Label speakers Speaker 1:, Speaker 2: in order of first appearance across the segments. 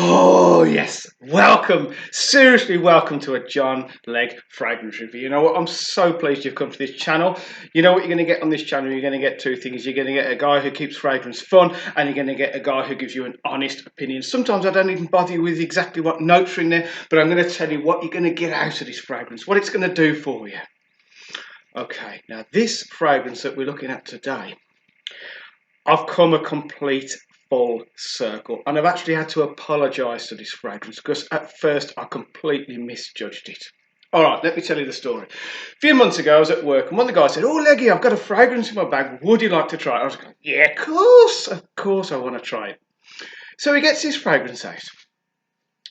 Speaker 1: Oh yes, welcome, seriously welcome to a John Legg fragrance review. You know what, I'm so pleased you've come to this channel. You know what you're going to get on this channel? You're going to get two things. You're going to get a guy who keeps fragrance fun, and you're going to get a guy who gives you an honest opinion. Sometimes I don't even bother you with exactly what notes are in there, but I'm going to tell you what you're going to get out of this fragrance, what it's going to do for you. Okay, now this fragrance that we're looking at today, I've come a complete full circle, and I've actually had to apologise to this fragrance because at first I completely misjudged it. Alright, let me tell you the story. A few months ago I was at work and one of the guys said, "Oh Leggy, I've got a fragrance in my bag, would you like to try it?" I was like, "Yeah, of course I want to try it." So he gets this fragrance out,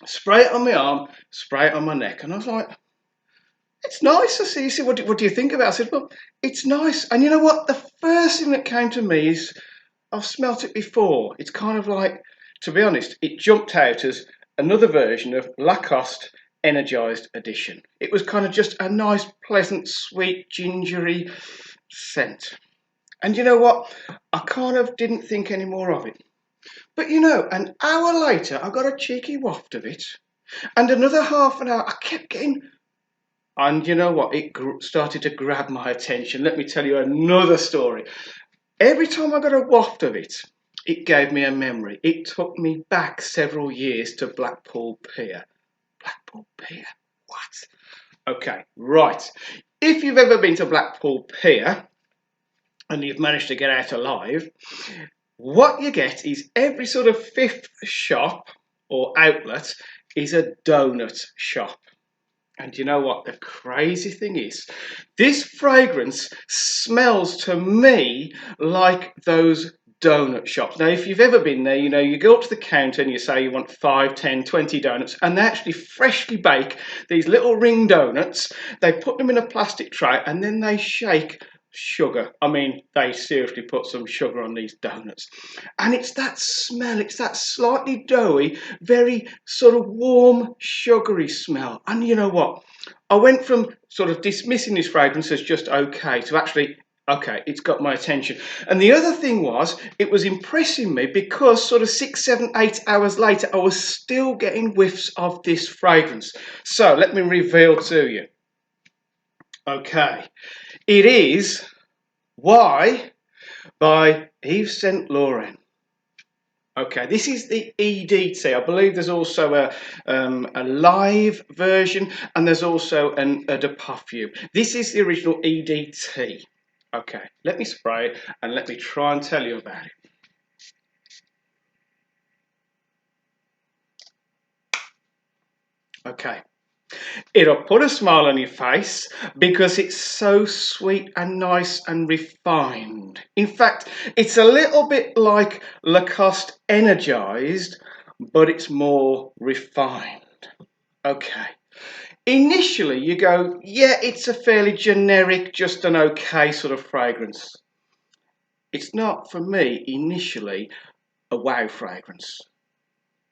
Speaker 1: spray it on my arm, spray it on my neck, and I was like, "It's nice." He said, what do you think about it? I said, "Well, it's nice." And you know what, the first thing that came to me is, I've smelt it before. It's kind of like, to be honest, it jumped out as another version of Lacoste Energized edition. It was kind of just a nice, pleasant, sweet, gingery scent. And you know what? I kind of didn't think any more of it. But you know, an hour later, I got a cheeky waft of it. And another half an hour, I kept getting... And you know what? It started to grab my attention. Let me tell you another story. Every time I got a waft of it, it gave me a memory. It took me back several years to Blackpool Pier. Blackpool Pier? What? Okay, right. If you've ever been to Blackpool Pier and you've managed to get out alive, what you get is every sort of fifth shop or outlet is a donut shop. And you know what the crazy thing is? This fragrance smells to me like those donut shops. Now, if you've ever been there, you know, you go up to the counter and you say you want 5, 10, 20 donuts, and they actually freshly bake these little ring donuts. They put them in a plastic tray and then they shake sugar. I mean, they seriously put some sugar on these donuts. And it's that smell, it's that slightly doughy, very sort of warm, sugary smell. And you know what? I went from sort of dismissing this fragrance as just okay to actually, okay, it's got my attention. And the other thing was, it was impressing me because sort of 6, 7, 8 hours later, I was still getting whiffs of this fragrance. So let me reveal to you. Okay, it is Y by Yves Saint Laurent. Okay, this is the EDT. I believe there's also a live version and there's also a de parfum. This is the original EDT. Okay, let me spray it and let me try and tell you about it. Okay. It'll put a smile on your face because it's so sweet and nice and refined. In fact, it's a little bit like Lacoste Energized, but it's more refined. Okay. Initially, you go, yeah, it's a fairly generic, just an okay sort of fragrance. It's not, for me, initially, a wow fragrance.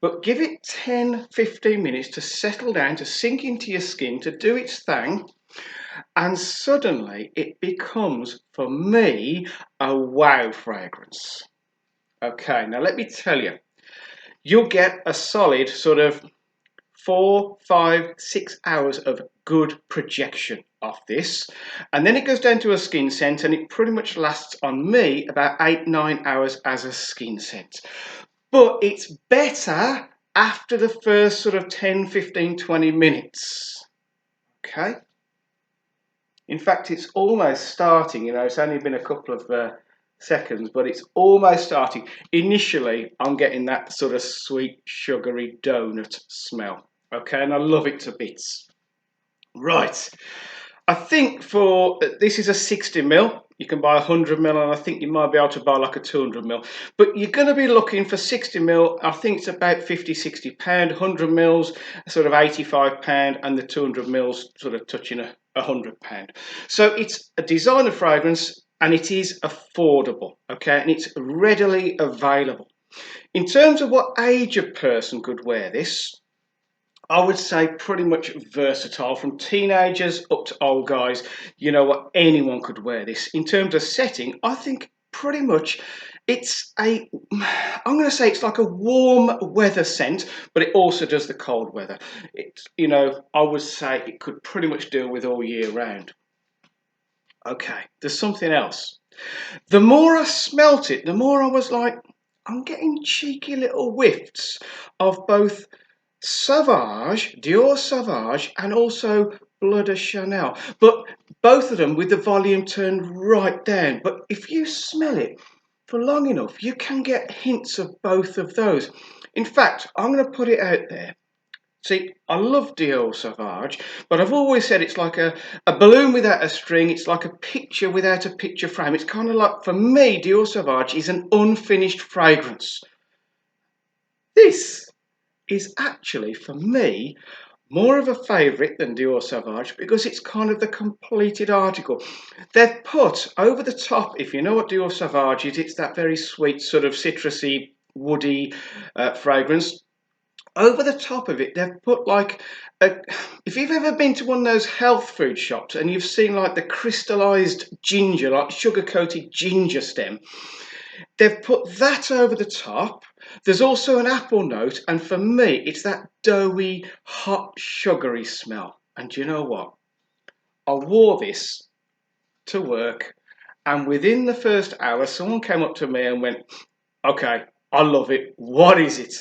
Speaker 1: But give it 10, 15 minutes to settle down, to sink into your skin, to do its thing, and suddenly it becomes, for me, a wow fragrance. Okay, now let me tell you, you'll get a solid sort of 4, 5, 6 hours of good projection off this, and then it goes down to a skin scent, and it pretty much lasts on me about 8, 9 hours as a skin scent. But it's better after the first sort of 10, 15, 20 minutes. Okay? In fact, it's almost starting, you know, it's only been a couple of seconds, but it's almost starting. Initially, I'm getting that sort of sweet, sugary donut smell. Okay, and I love it to bits. Right. I think for this is a 60ml. You can buy 100ml, and I think you might be able to buy like a 200ml. But you're going to be looking for 60ml. I think it's about 50, 60 pound. 100ml, sort of 85 pound, and the 200ml sort of touching 100 pound. So it's a designer fragrance, and it is affordable. Okay, and it's readily available. In terms of what age a person could wear this, I would say pretty much versatile, from teenagers up to old guys. You know what, anyone could wear this. In terms of setting, I think pretty much It's I'm going to say it's like a warm weather scent, but it also does the cold weather. It's, I would say it could pretty much deal with all year round. Okay, there's something else. The more I smelt it, the more I was like, I'm getting cheeky little whiffs of both Sauvage, Dior Sauvage, and also Bleu de Chanel. But both of them with the volume turned right down. But if you smell it for long enough, you can get hints of both of those. In fact, I'm going to put it out there. See, I love Dior Sauvage, but I've always said it's like a balloon without a string. It's like a picture without a picture frame. It's kind of like, for me, Dior Sauvage is an unfinished fragrance. This is actually, for me, more of a favourite than Dior Sauvage because it's kind of the completed article. They've put over the top, if you know what Dior Sauvage is, it's that very sweet sort of citrusy, woody fragrance. Over the top of it, they've put like if you've ever been to one of those health food shops and you've seen like the crystalized ginger, like sugar coated ginger stem, they've put that over the top. There's also an apple note, and for me, it's that doughy, hot, sugary smell. And do you know what? I wore this to work, and within the first hour, someone came up to me and went, "Okay, I love it. What is it?"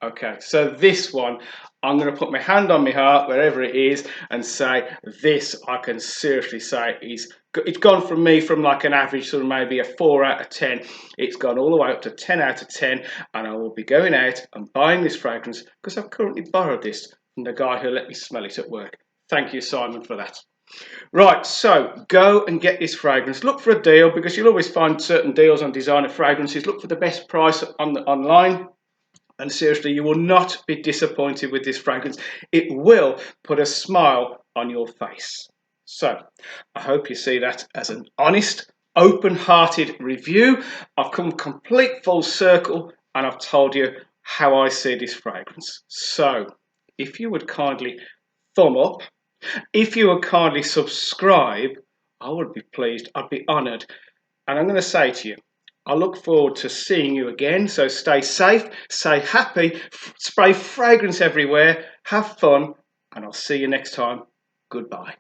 Speaker 1: Okay, so this one, I'm going to put my hand on my heart, wherever it is, and say this, I can seriously say, it's gone from me from like an average sort of maybe a 4 out of 10. It's gone all the way up to 10 out of 10, and I will be going out and buying this fragrance because I've currently borrowed this from the guy who let me smell it at work. Thank you, Simon, for that. Right, so go and get this fragrance. Look for a deal because you'll always find certain deals on designer fragrances. Look for the best price online. And seriously, you will not be disappointed with this fragrance. It will put a smile on your face. So, I hope you see that as an honest, open-hearted review. I've come complete full circle and I've told you how I see this fragrance. So, if you would kindly thumb up, if you would kindly subscribe, I would be pleased, I'd be honoured. And I'm going to say to you, I look forward to seeing you again. So stay safe, stay happy, spray fragrance everywhere, have fun, and I'll see you next time. Goodbye.